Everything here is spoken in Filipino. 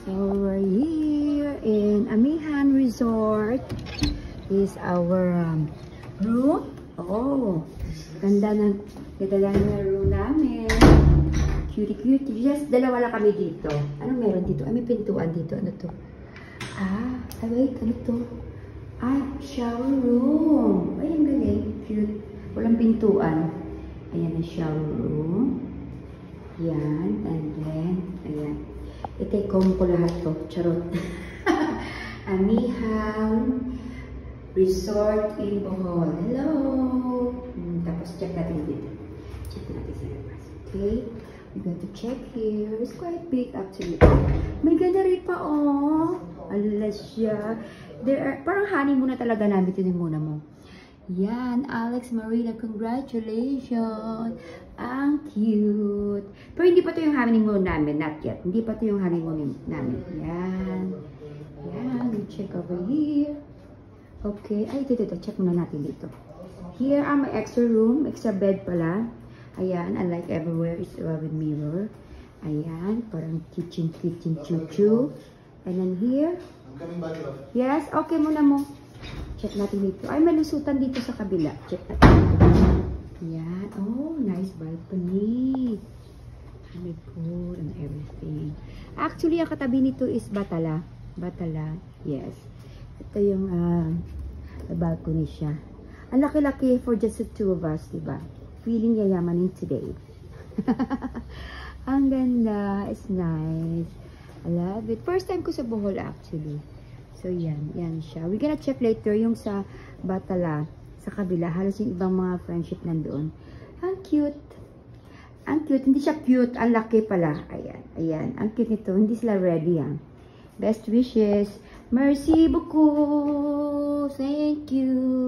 So we're here in Amihan Resort. Is our room. Oh, ganda ng room namin. Cutie. Just dalawa lang kami dito. Anong meron dito? Ay, may pintuan dito. Ano to? Wait, ano to? Shower room. Ay, ang galing. Cute. Walang pintuan. Ayan ang shower room. Yan. And then, ayan. I-take-home ko lahat to. Charot. Amihan Resort in Bohol. Hello! Tapos check natin dito. Check natin sa labas. Okay? We're going to check here. It's quite big actually. May ganda rin pa, oh! Alas siya. Parang honeymoon na talaga namin. Tinan muna mo. Yan, Alex Marina, congratulations! Ang cute! Pero hindi pa ito yung honeymoon namin, not yet. Hindi pa ito yung honeymoon namin. Yan. Yan, we check over here. Okay, ay, dito, check muna natin dito. Here are my extra room, extra bed pala. Ayan, unlike everywhere, it's with mirror. Ayan, parang kitchen, chuchu. And then here. I'm coming back up. Yes, okay muna mo. Check natin dito. Ay, may lusutan dito sa kabila. Check natin. Ayan. Oh, nice balcony. May pool and everything. Actually, ang katabi nito is Batala. Batala. Yes. Ito yung balcony siya. Ang laki-laki for just the two of us, diba? Feeling yayamanin today. Ang ganda. It's nice. I love it. First time ko sa Bohol actually. So, yan. Yan siya. We're gonna check later yung sa Batala. Sa kabila. Halos yung ibang mga friendship nandoon. Ang cute. Ang cute. Hindi siya cute. Ang laki pala. Ayan. Ayan. Ang cute nito. Hindi sila ready, Best wishes. Merci beaucoup. Thank you.